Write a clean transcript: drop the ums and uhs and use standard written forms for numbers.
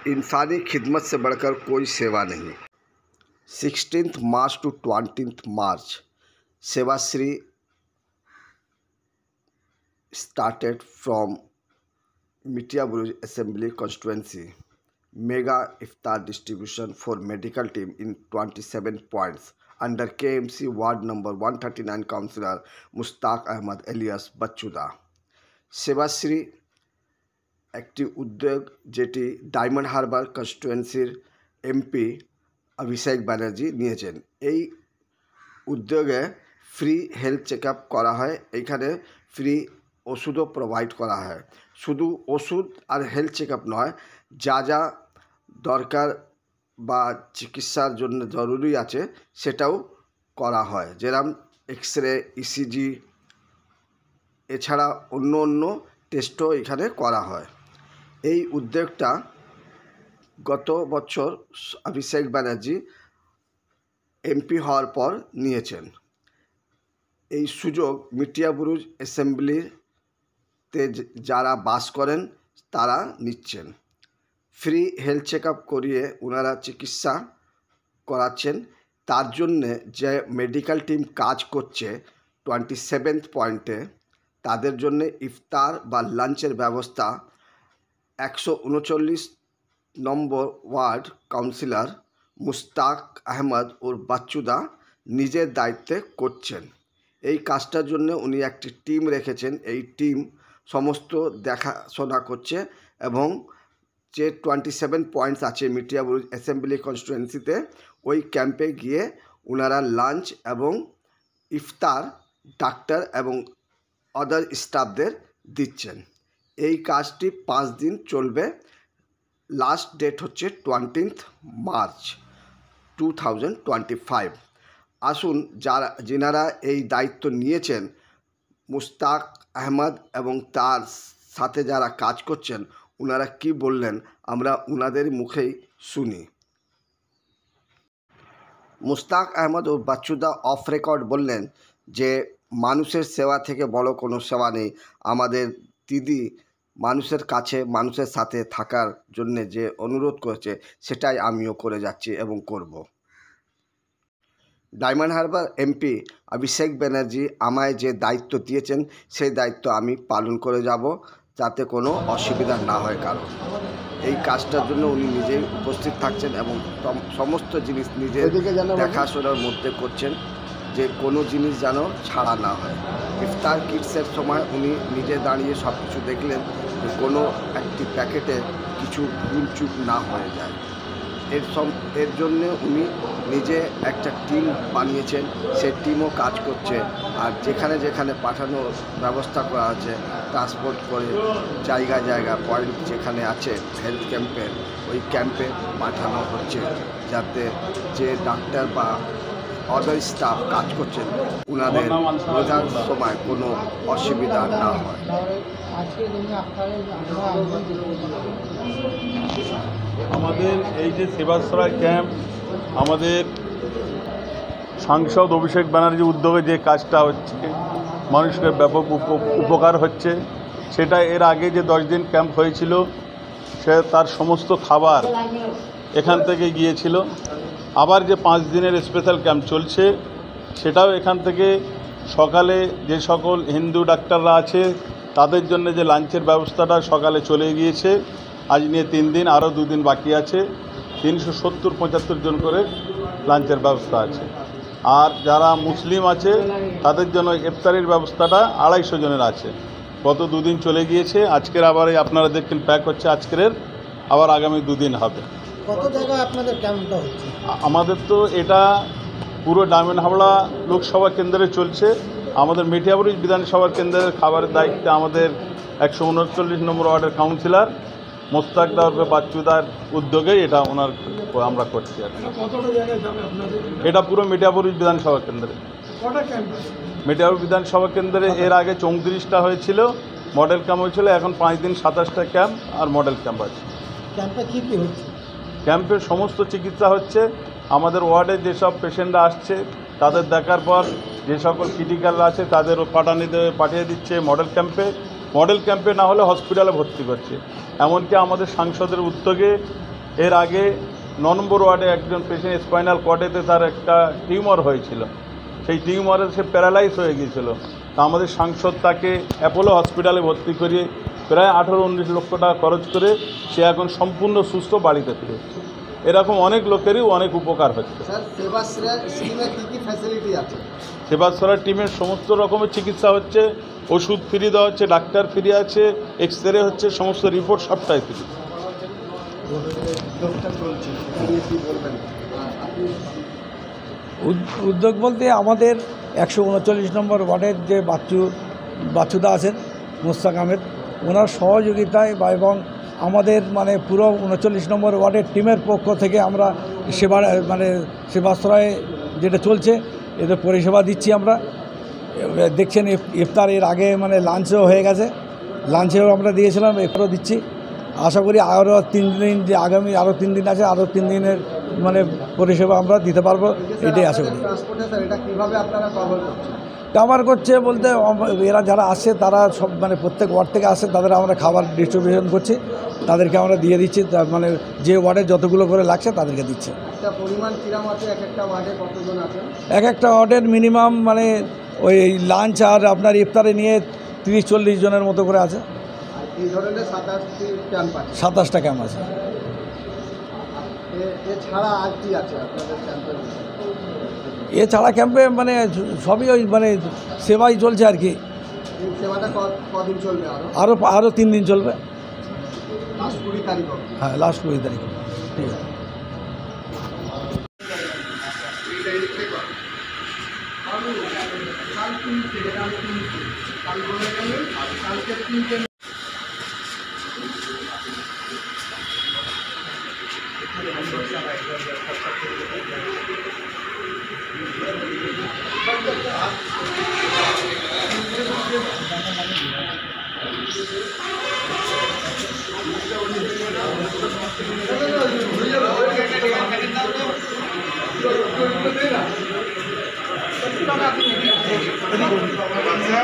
इंसानी खिदमत से बढ़कर कोई सेवा नहीं। 16 मार्च to 20 March Sevashree started from Mitiaburuj Assembly constituency. Mega iftar distribution for medical team in 27 points under KMC ward number 139 councillor Mustaq Ahmed alias Bachchuda. সেবাশ্রী একটি উদ্যোগ যেটি ডায়মন্ড হারবার কনস্টিটুয়েন্সির এমপি অভিষেক ব্যানার্জি নিয়েছেন। এই উদ্যোগে ফ্রি হেলথ চেক আপ করা হয়, এইখানে ফ্রি ওষুধও প্রোভাইড করা হয়। শুধু ওষুধ আর হেলথ চেক আপ নয়, যা যা দরকার বা চিকিৎসার জন্য জরুরি আছে সেটাও করা হয়, যেরকম এক্স রে, ইসিজি, এছাড়া অন্য অন্য টেস্টও এখানে করা হয়। এই উদ্যোগটা গত বছর অভিষেক ব্যানার্জি এমপি হওয়ার পর নিয়েছেন। এই সুযোগ মিটিয়াবুরুজ অ্যাসেম্বলিতে যারা বাস করেন তারা নিচ্ছেন। ফ্রি হেলথ চেক আপ করিয়ে ওনারা চিকিৎসা করাচ্ছেন। তার জন্যে যে মেডিকেল টিম কাজ করছে 27 পয়েন্টে, তাদের জন্য ইফতার বা লাঞ্চের ব্যবস্থা 139 নম্বর ওয়ার্ড কাউন্সিলর মুস্তাক আহমদ ওর বাচ্চুদা নিজের দায়িত্বে করছেন। এই কাজটার জন্য উনি একটি টিম রেখেছেন। এই টিম সমস্ত দেখাশোনা করছে এবং যে 27 পয়েন্টস আছে মিটিয়াবুরুজ অ্যাসেম্বলি কনস্টিটুয়েন্সিতে, ওই ক্যাম্পে গিয়ে ওনারা লাঞ্চ এবং ইফতার ডাক্তার এবং আদার স্টাফদের দিচ্ছেন। এই কাজটি 5 দিন চলবে। লাস্ট ডেট হচ্ছে 20 মার্চ 2025। আসুন যিনারা এই দায়িত্ব নিয়েছেন, মুস্তাক আহমদ এবং তার সাথে যারা কাজ করছেন, ওনারা কি বললেন আমরা ওনাদের মুখেই শুনি। মুস্তাক আহমদ ও বাচ্চুদা অফ রেকর্ড বললেন যে মানুষের সেবা থেকে বড় কোনো সেবা নেই। আমাদের দিদি মানুষের কাছে মানুষের সাথে থাকার জন্যে যে অনুরোধ করেছে সেটাই আমিও করে যাচ্ছি এবং করব। ডায়মন্ড হারবার এমপি অভিষেক ব্যানার্জি আমায় যে দায়িত্ব দিয়েছেন সেই দায়িত্ব আমি পালন করে যাব, যাতে কোনো অসুবিধা না হয় কারণ। এই কাজটার জন্য উনি নিজেই উপস্থিত থাকছেন এবং সমস্ত জিনিস নিজের দেখাশোনার মধ্যে করছেন, যে কোনো জিনিস যেন ছাড়া না হয়। ইফতার কিটসের সময় উনি নিজে দাঁড়িয়ে সব কিছু দেখলেন যে কোনো একটি প্যাকেটে কিছু ভুলচুক না হয়ে যায়। এর জন্য উনি নিজে একটা টিম বানিয়েছেন, সেই টিমও কাজ করছে। আর যেখানে যেখানে পাঠানোর ব্যবস্থা করা আছে, ট্রান্সপোর্ট করে জায়গা জায়গা পয়েন্ট যেখানে আছে হেলথ ক্যাম্পের, ওই ক্যাম্পে পাঠানো হচ্ছে, যাতে যে ডাক্তার বা আদার স্টাফ কাজ করছেন ওনাদের বোঝার সময় কোনো অসুবিধা না হয়। আমাদের এই যে সেবাশ্রয় ক্যাম্প, আমাদের সাংসদ অভিষেক ব্যানার্জি উদ্যোগে যে কাজটা হচ্ছে, মানুষের ব্যাপক উপকার হচ্ছে, সেটা এর আগে যে 10 দিন ক্যাম্প হয়েছিল সে তার সমস্ত খাবার এখান থেকে গিয়েছিল। আবার যে 5 দিনের স্পেশাল ক্যাম্প চলছে সেটাও এখান থেকে সকালে যে সকল হিন্দু ডাক্তাররা আছে তাদের জন্য যে লাঞ্চের ব্যবস্থাটা সকালে চলে গিয়েছে। আজ নিয়ে 3 দিন, আরও 2 দিন বাকি আছে। 370-75 জন করে লাঞ্চের ব্যবস্থা আছে। আর যারা মুসলিম আছে তাদের জন্য ইফতারের ব্যবস্থাটা 250 জনের আছে। গত 2 দিন চলে গিয়েছে, আজকের আবার এই আপনারা দেখছেন প্যাক হচ্ছে, আজকের আবার আগামী 2 দিন হবে। কত জায়গায় আপনাদের ক্যাম্পটা হচ্ছে? আমাদের তো এটা পুরো ডায়মন্ড হাবড়া লোকসভা কেন্দ্রে চলছে। আমাদের মিটিয়াবুরুজ বিধানসভা কেন্দ্রের খাবারের দায়িত্বে আমাদের 139 নম্বর ওয়ার্ডের কাউন্সিলর মোস্তাক বাচ্চুদার উদ্যোগে এটা আমরা করছি। এটা পুরো মিটিয়াবুরুজ বিধানসভা কেন্দ্রে। মিটিয়াবুরুজ বিধানসভা কেন্দ্রে এর আগে 34টা হয়েছিল, মডেল ক্যাম্প হয়েছিল। এখন 5 দিন 27টা ক্যাম্প আর মডেল ক্যাম্প আছে। ক্যাম্পে কী কী হচ্ছে? ক্যাম্পে সমস্ত চিকিৎসা হচ্ছে। আমাদের ওয়ার্ডে যেসব পেশেন্টরা আসছে তাদের দেখার পর যে সকল ক্রিটিক্যাল আছে তাদের পাঠিয়ে দিচ্ছে মডেল ক্যাম্পে। মডেল ক্যাম্পে না হলে হসপিটালে ভর্তি করছে। এমনকি আমাদের সাংসদের উদ্যোগে এর আগে 9 নম্বর ওয়ার্ডে একজন পেশেন্ট স্পাইনাল কর্ডেতে তার একটা টিউমার হয়েছিল, সেই টিউমারে সে প্যারালাইজ হয়ে গিয়েছিল। তা আমাদের সাংসদ তাকে অ্যাপোলো হসপিটালে ভর্তি করিয়ে প্রায় 18-19 লক্ষ টাকা খরচ করে সে এখন সম্পূর্ণ সুস্থ বাড়িতে ফিরেছে। এরকম অনেক লোকেরই অনেক উপকার হচ্ছে। স্যার সেবাশ্রয় স্কিমে কী কী ফ্যাসিলিটি আছে? সেবাশ্রয় টিমের সমস্ত রকমের চিকিৎসা হচ্ছে, ওষুধ ফ্রি দেওয়া হচ্ছে, ডাক্তার ফ্রি আছে, এক্সরে হচ্ছে, সমস্ত রিপোর্ট সবটাই ফ্রি। উদ্যোগ বলতে আমাদের 139 নম্বর ওয়ার্ডের যে বাচ্চুদা আছেন মোস্তাক আহমেদ, ওনার সহযোগিতায় এবং আমাদের পুরো 39 নম্বর ওয়ার্ডের টিমের পক্ষ থেকে আমরা সেবাশ্রয়ে যেটা চলছে এদের পরিষেবা দিচ্ছি আমরা। দেখছেন ইফতার এর আগে লাঞ্চও হয়ে গেছে, লাঞ্চেও আমরা দিয়েছিলাম, এরপরও দিচ্ছি। আশা করি আরও 3 দিন, যে আগামী আরও 3 দিন আছে, আরও 3 দিনের পরিষেবা আমরা দিতে পারবো, এটাই আশা করি। কভার করছে বলতে এরা যারা আসছে তারা সব প্রত্যেক ওয়ার্ড থেকে আসছে, তাদের আমরা খাবার ডিস্ট্রিবিউশন করছি, তাদেরকে আমরা দিয়ে দিচ্ছি। যে ওয়ার্ডে যতগুলো করে লাগছে তাদেরকে দিচ্ছি। এক একটা ওয়ার্ডের মিনিমাম ওই লাঞ্চ আর আপনার ইফতারে নিয়ে 30-40 জনের মতো করে আছে। 27টা ক্যাম্প আছে। এছাড়া ক্যাম্পে সবই ওই সেবাই চলছে আর কি। আরও 3 দিন চলবে। হ্যাঁ, লাস্ট 20 তারিখ। ঠিক আছে। না